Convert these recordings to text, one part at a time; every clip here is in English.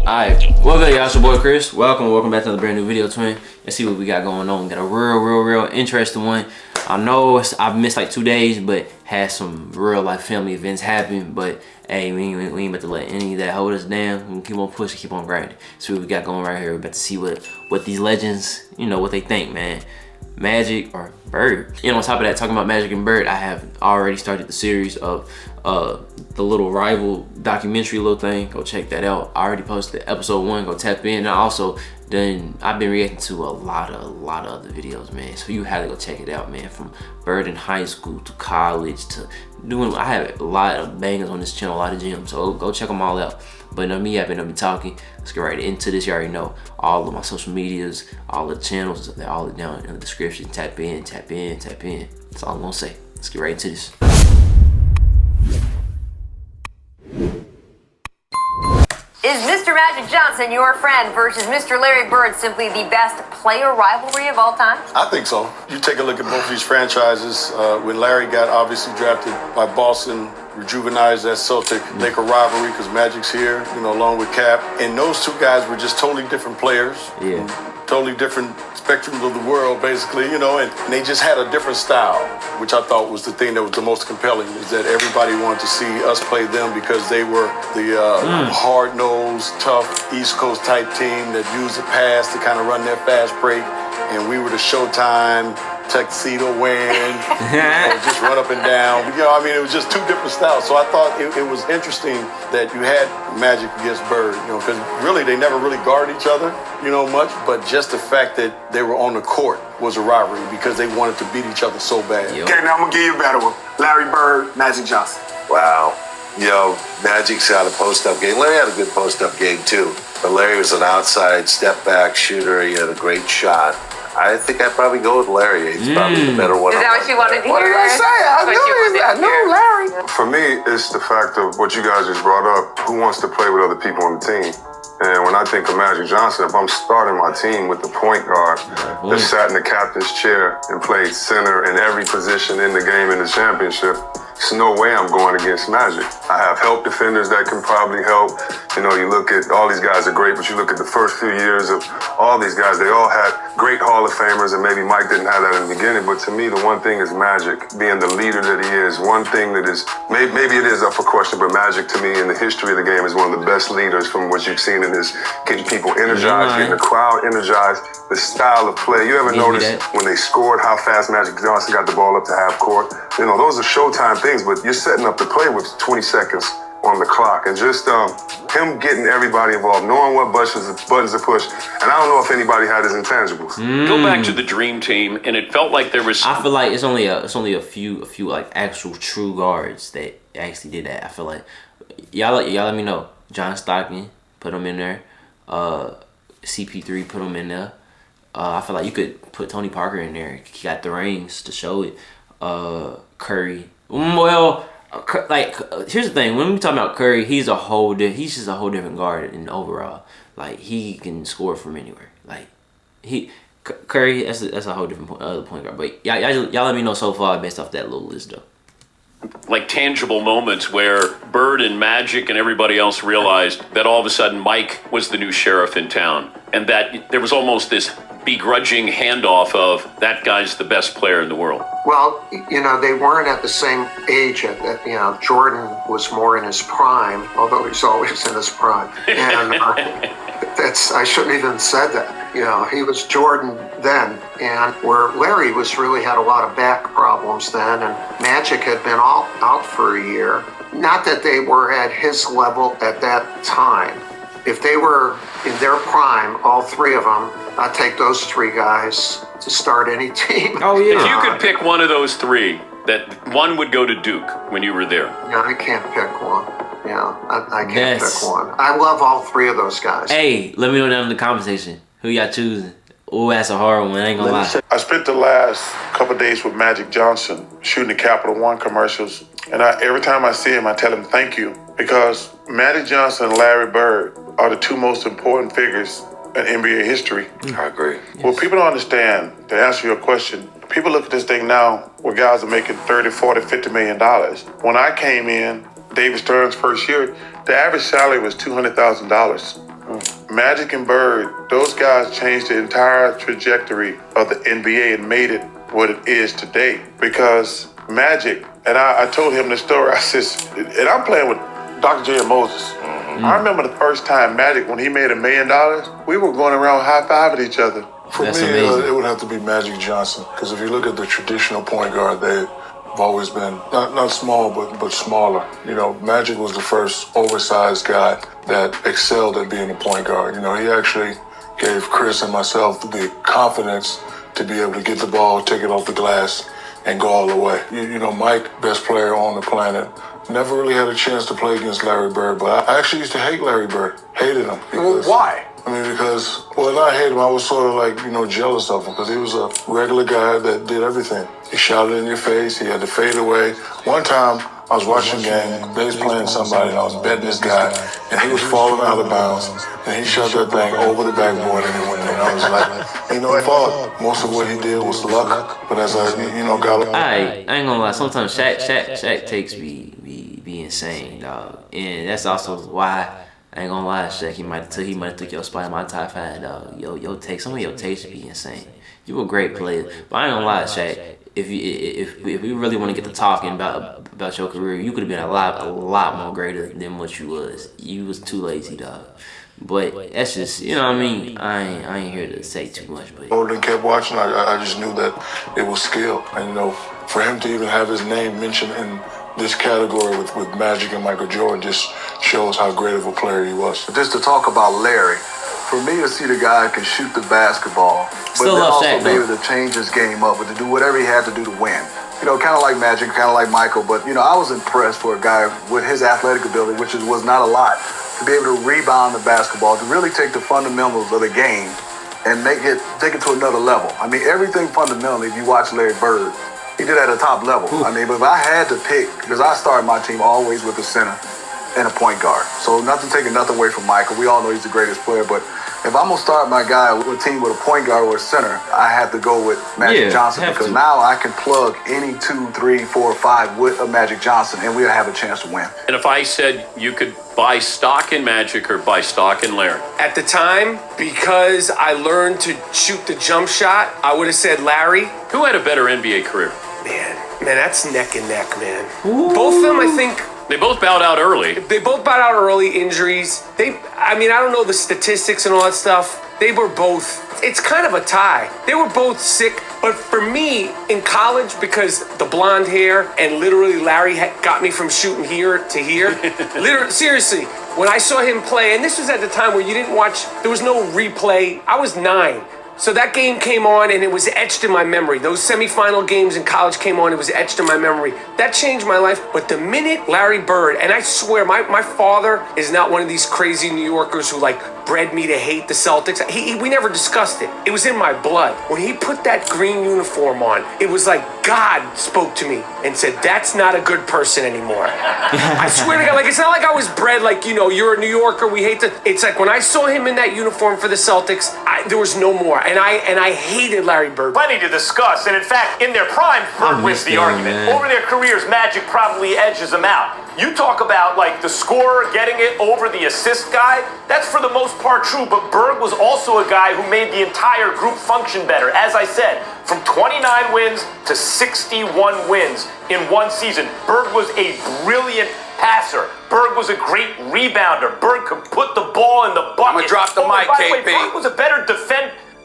Alright, what's up, y'all? It's your boy Chris. Welcome back to another brand new video, twin. Let's see what we got going on. We got a real interesting one. I know I've missed like 2 days, but had some real life family events happen. But hey, we ain't about to let any of that hold us down. We keep on pushing, keep on grinding. See what we got going right here. We're about to see what these legends, what they think, man. Magic or Bird. On top of that, talking about Magic and Bird, I have already started the series of the little rival documentary little thing. Go check that out. I already posted episode 1. Go tap in. And I've been reacting to a lot of other videos, man. So you have to go check it out, man. From Bird in high school to college to I have a lot of bangers on this channel, a lot of gems. So go check them all out. But me, I've been talking. Let's get right into this. You already know all of my social medias, all the channels, they're all down in the description. Tap in. That's all I'm gonna say. Let's get right into this. Is Mr. Magic Johnson your friend versus Mr. Larry Bird simply the best player rivalry of all time? I think so. You take a look at both of these franchises. When Larry got obviously drafted by Boston, rejuvenized that Celtic-Laker rivalry because Magic's here, along with Cap. And those two guys were just totally different players. Yeah. Totally different spectrums of the world, basically, and they just had a different style, which I thought was the thing that was the most compelling, is that everybody wanted to see us play them because they were the hard-nosed, tough East Coast type team that used the pass to kind of run their fast break, and we were the Showtime, tuxedo wearing, just run up and down. It was just two different styles. So I thought it was interesting that you had Magic against Bird, because really they never really guard each other, much, but just the fact that they were on the court was a rivalry because they wanted to beat each other so bad. Yep. Okay, now I'm gonna give you a better one. Larry Bird, Magic Johnson. Wow. Magic's had a post-up game. Larry had a good post-up game too, but Larry was an outside step-back shooter. He had a great shot. I think I'd probably go with Larry. He's probably the better one. Is that what you wanted to hear? What did I say? I knew Larry. For me, it's the fact of what you guys just brought up. Who wants to play with other people on the team? And when I think of Magic Johnson, if I'm starting my team with the point guard that sat in the captain's chair and played center in every position in the game in the championship, there's no way I'm going against Magic. I have help defenders that can probably help. You look at all these guys are great, but you look at the first few years of all these guys, they all had great Hall of Famers, and maybe Mike didn't have that in the beginning, but to me, the one thing is Magic, being the leader that he is. One thing that is, maybe it is up for question, but Magic to me in the history of the game is one of the best leaders from what you've seen in his getting people energized, getting the crowd energized, the style of play. You ever notice when they scored how fast Magic Johnson got the ball up to half court? Those are Showtime things, but you're setting up the play with 20 seconds on the clock, and just him getting everybody involved, knowing what buttons to push. And I don't know if anybody had his intangibles. Go back to the Dream Team, and it felt like there was. I feel like it's only a few like actual true guards that actually did that. I feel like y'all let me know. John Stockton, put him in there. CP3, put him in there. I feel like you could put Tony Parker in there. He got the rings to show it. Curry. Well, here's the thing. When we talk about Curry, he's just a whole different guard in overall. Like, he can score from anywhere. Like, Curry, that's a whole different point guard. But y'all let me know so far based off that little list though. Like tangible moments where Bird and Magic and everybody else realized that all of a sudden Mike was the new sheriff in town, and that there was almost this begrudging handoff of that guy's the best player in the world. Well, they weren't at the same age at that. Jordan was more in his prime, although he's always in his prime. And I shouldn't even said that. He was Jordan then, and where Larry really had a lot of back problems then, and Magic had been all out for a year. Not that they were at his level at that time. If they were in their prime, all three of them, I'd take those three guys to start any team. Oh, yeah. If you could pick one of those three, that one would go to Duke when you were there. Yeah, I can't pick one. I can't pick one. I love all three of those guys. Hey, let me know down in the comment section. Who y'all choosing? Oh, that's a hard one. I ain't gonna lie. I spent the last couple of days with Magic Johnson shooting the Capital One commercials, and every time I see him, I tell him thank you, because Magic Johnson and Larry Bird are the two most important figures in NBA history. I agree. Well, people don't understand, to answer your question, people look at this thing now where guys are making $30, $40, $50 million. When I came in, David Stern's first year, the average salary was $200,000. Magic and Bird, those guys changed the entire trajectory of the NBA and made it what it is today. Because Magic, and I told him the story, I said, and I'm playing with Dr. J and Moses. I remember the first time Magic, when he made $1 million, we were going around high-fiving each other. For me, it would have to be Magic Johnson, because if you look at the traditional point guard, they've always been not small, but smaller. You know, Magic was the first oversized guy that excelled at being a point guard. You know, he actually gave Chris and myself the confidence to be able to get the ball, take it off the glass, and go all the way. You know, Mike, best player on the planet, never really had a chance to play against Larry Bird, but I actually used to hate Larry Bird. Hated him. Well, why? I mean, because, well, not hate him, I was sort of like, you know, jealous of him, because he was a regular guy that did everything. He shot it in your face, he had to fade away. One time, I was watching a game, they was playing somebody, and I was betting this guy, and he was falling out of bounds, and he shot that thing over the backboard, and it went in. I was like, you know, I thought most of what he did was luck, but as I, you know, got up. I ain't gonna lie, sometimes Shaq takes be insane, dog. And that's also why, I ain't gonna lie, Shaq, he might have took your spot in my top 5, dog. Some of your takes be insane. You a great player, but I ain't gonna lie, Shaq. If we really want to get to talking about your career, you could have been a lot more greater than what you was. You was too lazy, dog. But that's just, you know what I mean. I ain't here to say too much, but Older kept watching. I just knew that it was skill, and you know, for him to even have his name mentioned in this category with Magic and Michael Jordan just shows how great of a player he was. Just to talk about Larry, for me to see the guy can shoot the basketball, but Still then love also Shaq, be though. able to change his game up, but to do whatever he had to do to win. You know, kind of like Magic, kind of like Michael, but, you know, I was impressed for a guy with his athletic ability, which was not a lot, to be able to rebound the basketball, to really take the fundamentals of the game and take it to another level. I mean, everything fundamentally, if you watch Larry Bird, he did at a top level. I mean, but if I had to pick, because I started my team always with a center and a point guard. So taking nothing away from Michael. We all know he's the greatest player, but if I'm gonna start my guy with a team with a point guard or a center, I have to go with Magic Johnson, because now I can plug any 2, 3, 4, 5 with a Magic Johnson, and we'll have a chance to win. And if I said you could buy stock in Magic or buy stock in Larry? At the time, because I learned to shoot the jump shot, I would have said Larry. Who had a better NBA career? Man, that's neck and neck, man. Ooh. Both of them, I think. They both bowed out early. They both bowed out early, injuries. I don't know the statistics and all that stuff. They were both, it's kind of a tie. They were both sick, but for me, in college, because the blonde hair and literally Larry got me from shooting here to here. Literally, seriously, when I saw him play, and this was at the time where you didn't watch, there was no replay. I was 9. So that game came on and it was etched in my memory. Those semifinal games in college came on, it was etched in my memory. That changed my life. But the minute Larry Bird, and I swear, my father is not one of these crazy New Yorkers who bred me to hate the Celtics. We never discussed it. It was in my blood. When he put that green uniform on, it was like God spoke to me and said, that's not a good person anymore. I swear to God, it's not like I was bred you're a New Yorker, we hate it's like when I saw him in that uniform for the Celtics, there was no more. And I hated Larry Bird. Plenty to discuss, and in fact, in their prime, Bird wins the argument. Man. Over their careers, Magic probably edges them out. You talk about the scorer getting it over the assist guy. That's for the most part true, but Bird was also a guy who made the entire group function better. As I said, from 29 wins to 61 wins in one season. Bird was a brilliant passer. Bird was a great rebounder. Bird could put the ball in the bucket. I'm gonna drop the mic, KP. Bird was a better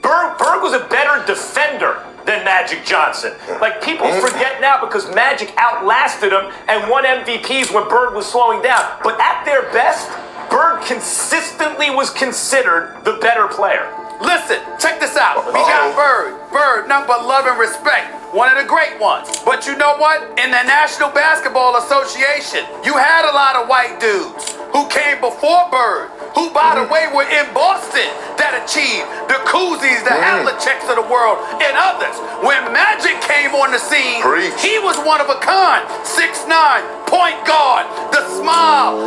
Bird was a better defender than Magic Johnson. People forget now because Magic outlasted him and won MVPs when Bird was slowing down. But at their best, Bird consistently was considered the better player. Listen, check this out. We got Bird, nothing but love and respect. One of the great ones. But you know what? In the National Basketball Association, you had a lot of white dudes who came before Bird, who, by the way, were in Boston, that achieved the Kuzis, the Havliceks of the world, and others. When Magic came on the scene, he was one of a kind. 6'9", point guard, the smile,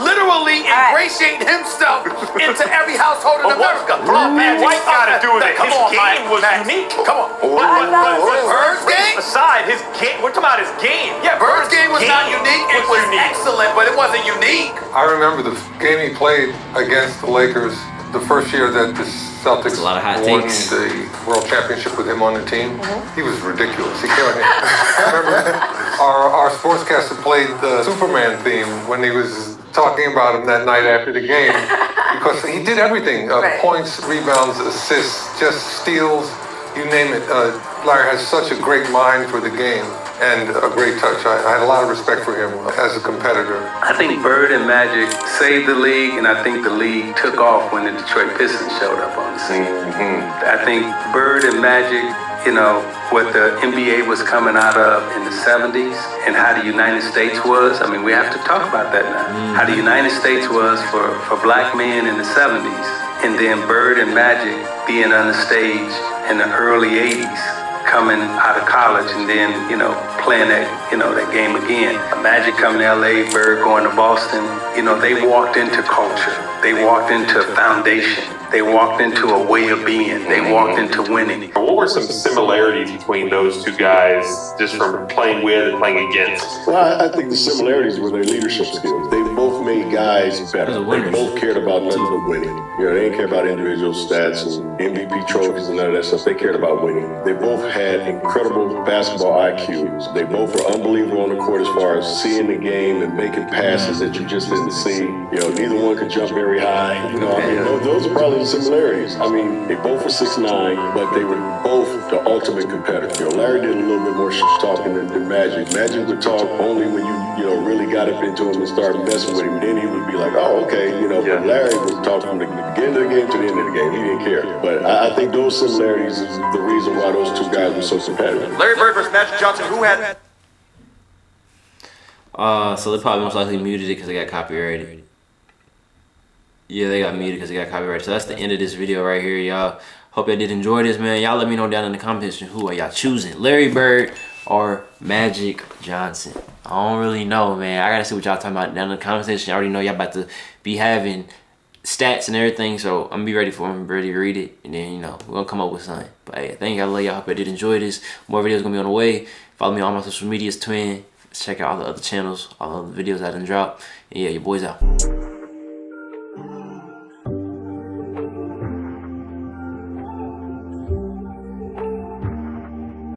literally ingratiate himself into every household in America. White got to do with it. His game was unique. Come on. Bird's game? Aside, his game, we're talking about his game. Yeah, Bird's game was not unique. It was excellent, but it wasn't unique. I remember the game he played against the Lakers the first year that the Celtics a lot of hot won takes. the World Championship with him on the team. He was ridiculous. He came in. I remember our sportscaster played the Superman theme when he was talking about him that night after the game because he did everything. Points, rebounds, assists, just steals, you name it. Larry has such a great mind for the game and a great touch. I had a lot of respect for him as a competitor. I think Bird and Magic saved the league, and I think the league took off when the Detroit Pistons showed up on the scene. I think Bird and Magic, you know, what the NBA was coming out of in the 70s and how the United States was. I mean, we have to talk about that now. How the United States was for black men in the 70s, and then Bird and Magic being on the stage in the early 80s. Coming out of college and then, you know, playing that, you know, that game again. Magic coming to LA, Bird going to Boston. You know, they walked into culture. They walked into foundation. They walked into a way of being. They walked into winning. What were some similarities between those two guys, just from playing with and playing against? Well, I think the similarities were their leadership skills. They both made guys better. They both cared about nothing but winning. You know, they didn't care about individual stats and MVP trophies and none of that stuff. They cared about winning. They both had incredible basketball IQs. They both were unbelievable on the court as far as seeing the game and making passes that you just didn't see. You know, neither one could jump very high. You know, I mean, those are probably the similarities. I mean, they both were 6'9", but they were both the ultimate competitor. You know, Larry did a little bit more talking than Magic. Magic would talk only when you know, really got up into him and started messing with him. Then he would be like, oh, okay, you know, but Larry would talk from the beginning of the game to the end of the game. He didn't care. But I think those similarities is the reason why those two guys were so competitive. Larry Bird versus Magic Johnson, who had... So they probably most likely muted it because they got copyrighted. Yeah, they got muted because they got copyrighted. So that's the end of this video right here, y'all. Hope y'all did enjoy this, man. Y'all let me know down in the comment section who are y'all choosing, Larry Bird or Magic Johnson. I don't really know, man. I gotta see what y'all talking about down in the comment section. I already know y'all about to be having stats and everything, so I'm gonna be ready for them, ready to read it, and then, you know, we're gonna come up with something. But hey, thank y'all, love y'all. Hope y'all did enjoy this. More videos gonna be on the way. Follow me on all my social medias, Twin. Check out all the other channels, all the other videos I done dropped. And yeah, your boy's out.